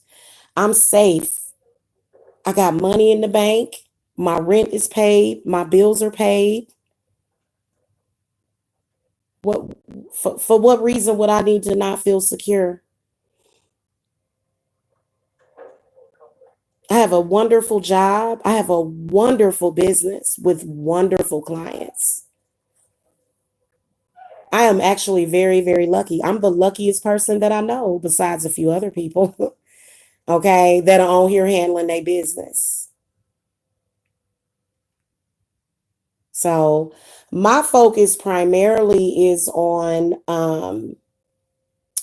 S1: I'm safe. I got money in the bank. My rent is paid. My bills are paid. What for what reason would I need to not feel secure? I have a wonderful job. I have a wonderful business with wonderful clients. I am actually very, very lucky. I'm the luckiest person that I know, besides a few other people, okay, that are on here handling their business. So, my focus primarily is on,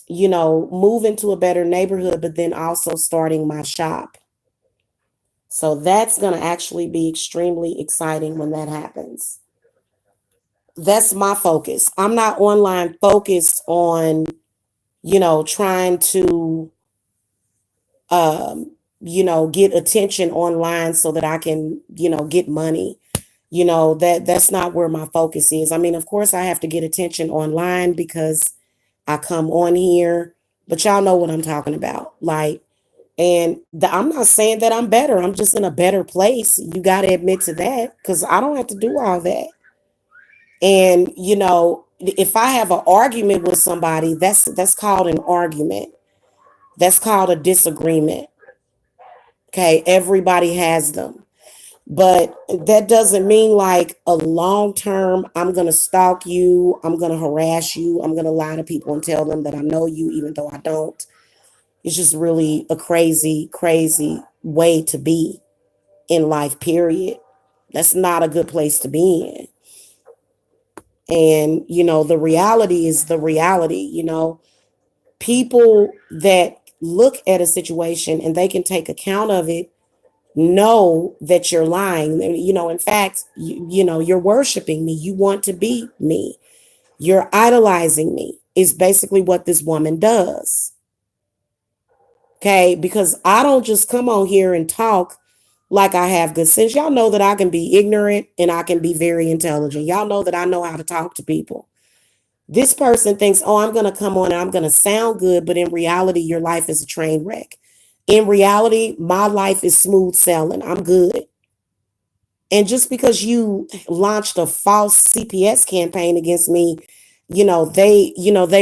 S1: moving to a better neighborhood, but then also starting my shop. So, that's going to actually be extremely exciting when that happens. That's my focus. I'm not online focused on, trying to, um, get attention online so that I can, get money. That's not where my focus is. I mean, of course, I have to get attention online because I come on here, but y'all know what I'm talking about. Like, I'm not saying that I'm better. I'm just in a better place. You got to admit to that because I don't have to do all that. And if I have an argument with somebody, that's called an argument. That's called a disagreement. Okay, everybody has them. But that doesn't mean like a long term, I'm going to stalk you, I'm going to harass you, I'm going to lie to people and tell them that I know you even though I don't. It's just really a crazy, crazy way to be in life, period. That's not a good place to be in. And, the reality is the reality, people that look at a situation and they can take account of it know that you're lying. In fact, you're worshiping me. You want to be me. You're idolizing me, is basically what this woman does. Okay. Because I don't just come on here and talk like I have good sense. Y'all know that I can be ignorant and I can be very intelligent. Y'all know that I know how to talk to people. This person thinks, oh, I'm going to come on and I'm going to sound good. But in reality, your life is a train wreck. In reality, my life is smooth sailing. I'm good. And just because you launched a false CPS campaign against me, they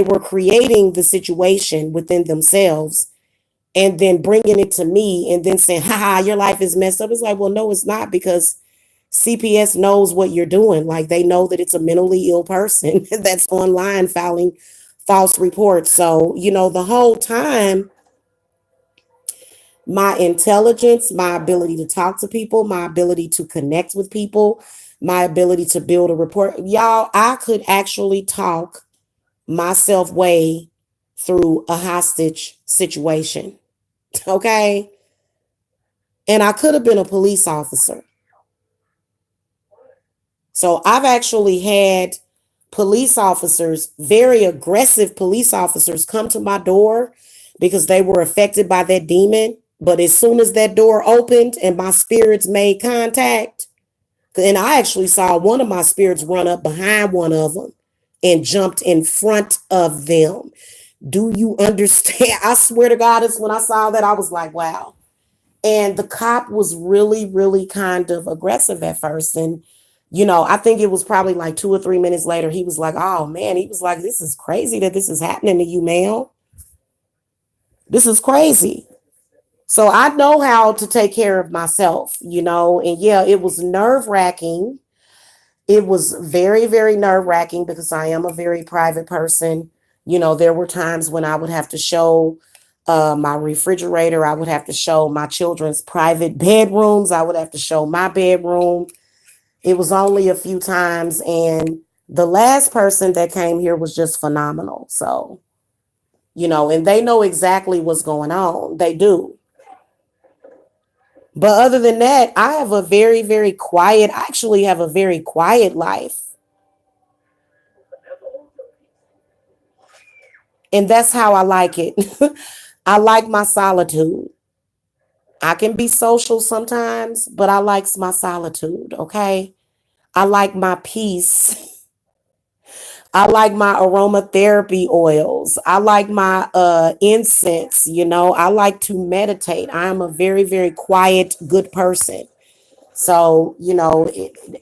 S1: were creating the situation within themselves and then bringing it to me and then saying, haha, your life is messed up. It's like, well, no, it's not because CPS knows what you're doing. Like they know that it's a mentally ill person that's online filing false reports. So, the whole time, my intelligence, my ability to talk to people, my ability to connect with people, my ability to build a rapport. Y'all, I could actually talk myself way through a hostage situation. Okay. And I could have been a police officer. So I've actually had police officers, very aggressive police officers, come to my door because they were affected by that demon. But as soon as that door opened and my spirits made contact, and I actually saw one of my spirits run up behind one of them and jumped in front of them. Do you understand? I swear to God, it's when I saw that, I was like, wow. And the cop was really, really kind of aggressive at first. And, I think it was probably like 2 or 3 minutes later, he was like, oh man, he was like, this is crazy that this is happening to you, ma'am. This is crazy. So I know how to take care of myself, and yeah, it was nerve wracking It was very, very nerve wracking because I am a very private person. There were times when I would have to show my refrigerator. I would have to show my children's private bedrooms. I would have to show my bedroom. It was only a few times. And the last person that came here was just phenomenal. So, and they know exactly what's going on. They do. But other than that, I have a very, very quiet, I actually have a very quiet life. And that's how I like it. I like my solitude. I can be social sometimes, but I like my solitude, okay? I like my peace. I like my aromatherapy oils. I like my incense, I like to meditate. I am a very, very quiet, good person. So,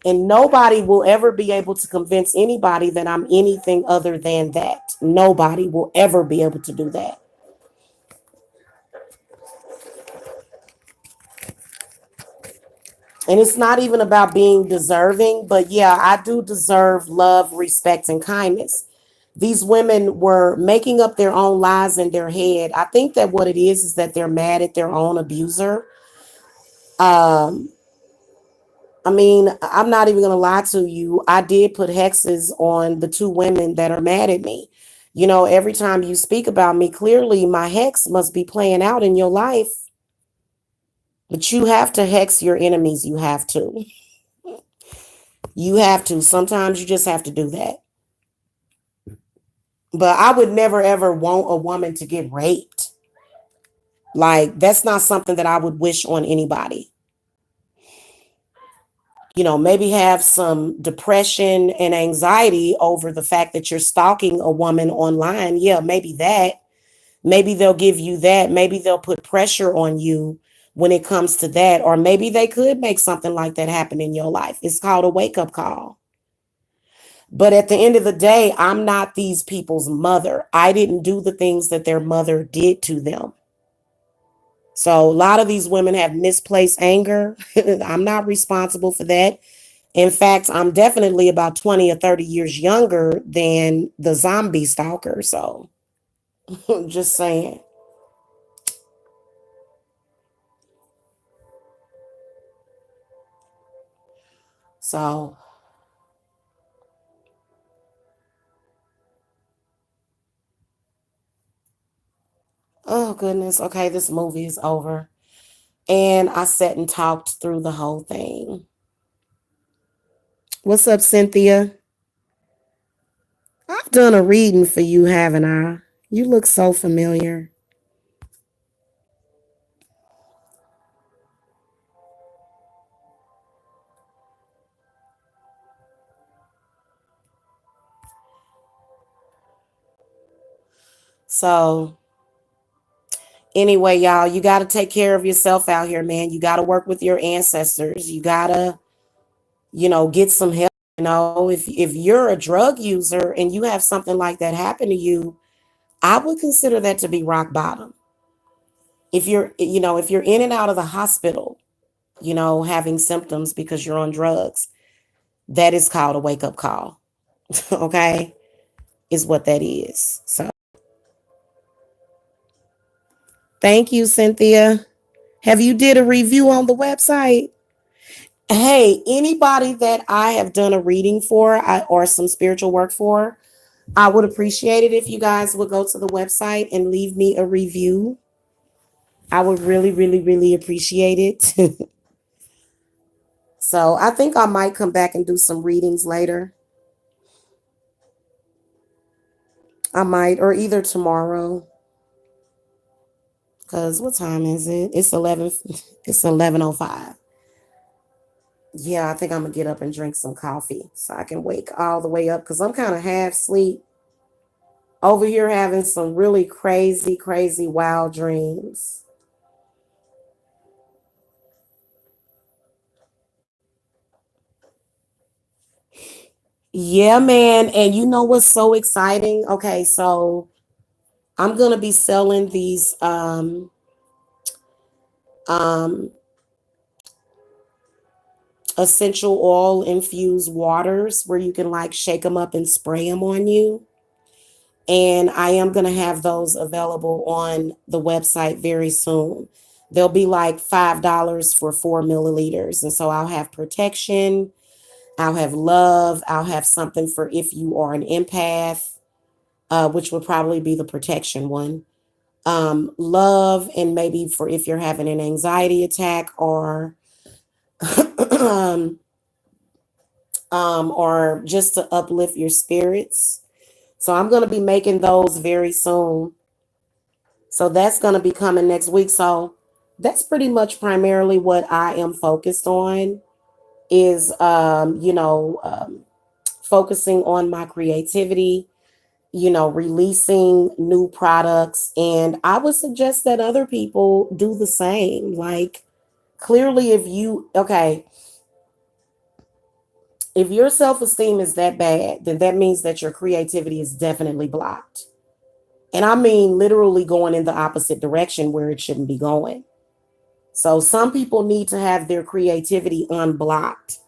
S1: and nobody will ever be able to convince anybody that I'm anything other than that. Nobody will ever be able to do that. And it's not even about being deserving, but yeah, I do deserve love, respect, and kindness. These women were making up their own lies in their head. I think that what it is that they're mad at their own abuser. Um, I mean, I'm not even going to lie to you. I did put hexes on the two women that are mad at me. Every time you speak about me, clearly my hex must be playing out in your life. But you have to hex your enemies. You have to. You have to. Sometimes you just have to do that. But I would never ever want a woman to get raped. Like, that's not something that I would wish on anybody. Maybe have some depression and anxiety over the fact that you're stalking a woman online. Yeah, maybe that. Maybe they'll give you that. Maybe they'll put pressure on you when it comes to that. Or maybe they could make something like that happen in your life. It's called a wake up call. But at the end of the day, I'm not these people's mother. I didn't do the things that their mother did to them. So a lot of these women have misplaced anger. I'm not responsible for that. In fact, I'm definitely about 20 or 30 years younger than the zombie stalker. So just saying. So, oh goodness. Okay, this movie is over. And I sat and talked through the whole thing. What's up, Cynthia? I've done a reading for you, haven't I? You look so familiar. So, anyway, y'all, you got to take care of yourself out here, man. You got to work with your ancestors. You got to, get some help. If you're a drug user and you have something like that happen to you, I would consider that to be rock bottom. If you're in and out of the hospital, having symptoms because you're on drugs, that is called a wake up call. Okay? Is what that is. So, thank you, Cynthia. Have you did a review on the website? Hey, anybody that I have done a reading for or some spiritual work for, I would appreciate it if you guys would go to the website and leave me a review. I would really, really, really appreciate it. So I think I might come back and do some readings later. I might, or either tomorrow. Cause what time is it? It's 11. It's 11:05. Yeah, I think I'm gonna get up and drink some coffee so I can wake all the way up. Cause I'm kind of half asleep over here having some really crazy, crazy, wild dreams. Yeah, man. And you know what's so exciting? Okay, so I'm gonna be selling these um essential oil infused waters where you can like shake them up and spray them on you. And I am going to have those available on the website very soon. They'll be like $5 for 4 milliliters. And so I'll have protection, I'll have love, I'll have something for if you are an empath, which would probably be the protection one. Love, and maybe for if you're having an anxiety attack um, or just to uplift your spirits. So I'm going to be making those very soon. So that's going to be coming next week. So that's pretty much primarily what I am focused on is, focusing on my creativity, releasing new products. And I would suggest that other people do the same. Like, clearly, if your self esteem is that bad, then that means that your creativity is definitely blocked. And I mean, literally going in the opposite direction where it shouldn't be going. So some people need to have their creativity unblocked,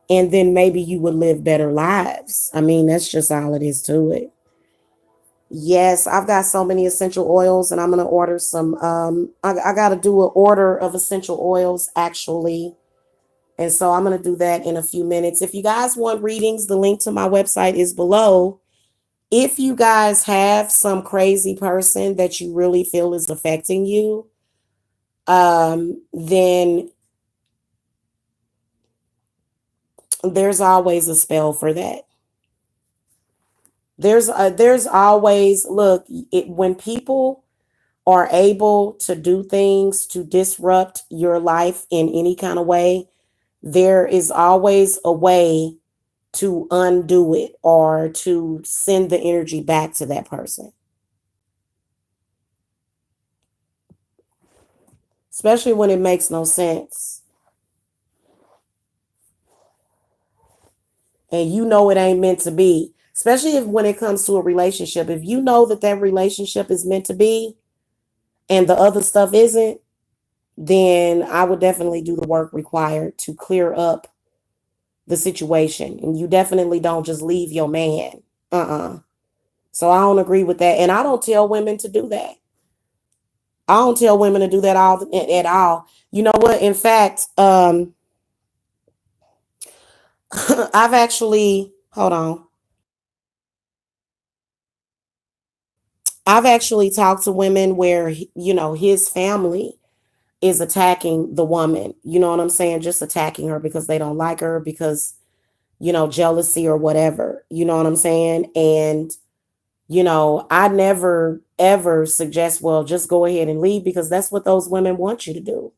S1: and then maybe you would live better lives. I mean, that's just all it is to it. Yes, I've got so many essential oils, and I'm going to order some. I got to do an order of essential oils actually. And so I'm going to do that in a few minutes. If you guys want readings, the link to my website is below. If you guys have some crazy person that you really feel is affecting you, then there's always a spell for that. There's always, look, when people are able to do things to disrupt your life in any kind of way, there is always a way to undo it or to send the energy back to that person. Especially when it makes no sense. And you know it ain't meant to be. Especially if when it comes to a relationship, if you know that that relationship is meant to be and the other stuff isn't, then I would definitely do the work required to clear up the situation. And you definitely don't just leave your man. So I don't agree with that. And I don't tell women to do that. I don't tell women to do that at all. You know what? In fact, I've actually, hold on. I've actually talked to women where, his family is attacking the woman. You know what I'm saying? Just attacking her because they don't like her, because, jealousy or whatever. You know what I'm saying? And, I never ever suggest, well, just go ahead and leave, because that's what those women want you to do.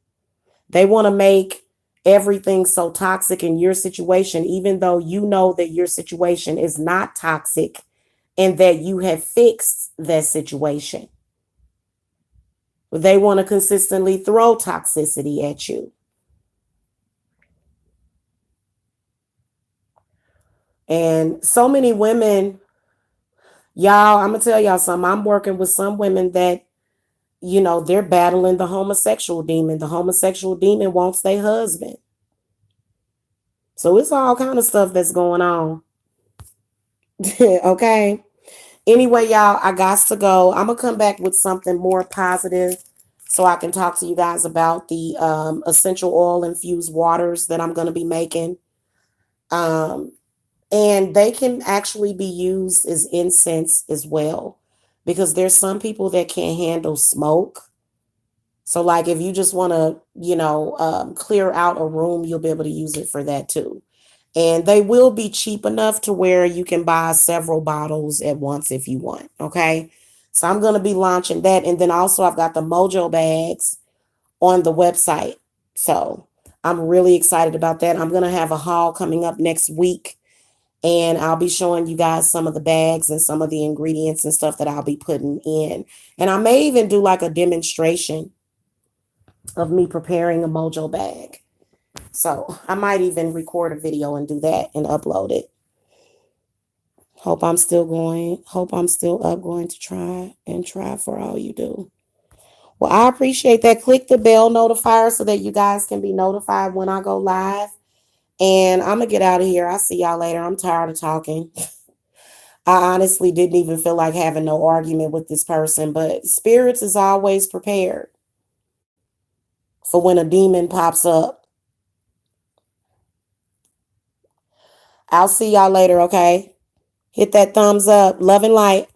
S1: They want to make everything so toxic in your situation, even though you know that your situation is not toxic and that you have fixed that situation. They want to consistently throw toxicity at you. And so many women, y'all, I'm going to tell y'all something. I'm working with some women that, they're battling the homosexual demon. The homosexual demon wants their husband. So it's all kind of stuff that's going on. Okay. Anyway, y'all, I got to go. I'm going to come back with something more positive so I can talk to you guys about the essential oil infused waters that I'm going to be making. And they can actually be used as incense as well, because there's some people that can't handle smoke. So like if you just want to, clear out a room, you'll be able to use it for that too. And they will be cheap enough to where you can buy several bottles at once if you want. Okay. So I'm going to be launching that. And then also I've got the Mojo bags on the website. So I'm really excited about that. I'm going to have a haul coming up next week, and I'll be showing you guys some of the bags and some of the ingredients and stuff that I'll be putting in. And I may even do like a demonstration of me preparing a Mojo bag. So I might even record a video and do that and upload it. Hope I'm still up, going to try for all you do. Well, I appreciate that. Click the bell notifier so that you guys can be notified when I go live. And I'm going to get out of here. I'll see y'all later. I'm tired of talking. I honestly didn't even feel like having no argument with this person, but spirits is always prepared for when a demon pops up. I'll see y'all later, okay? Hit that thumbs up. Love and light.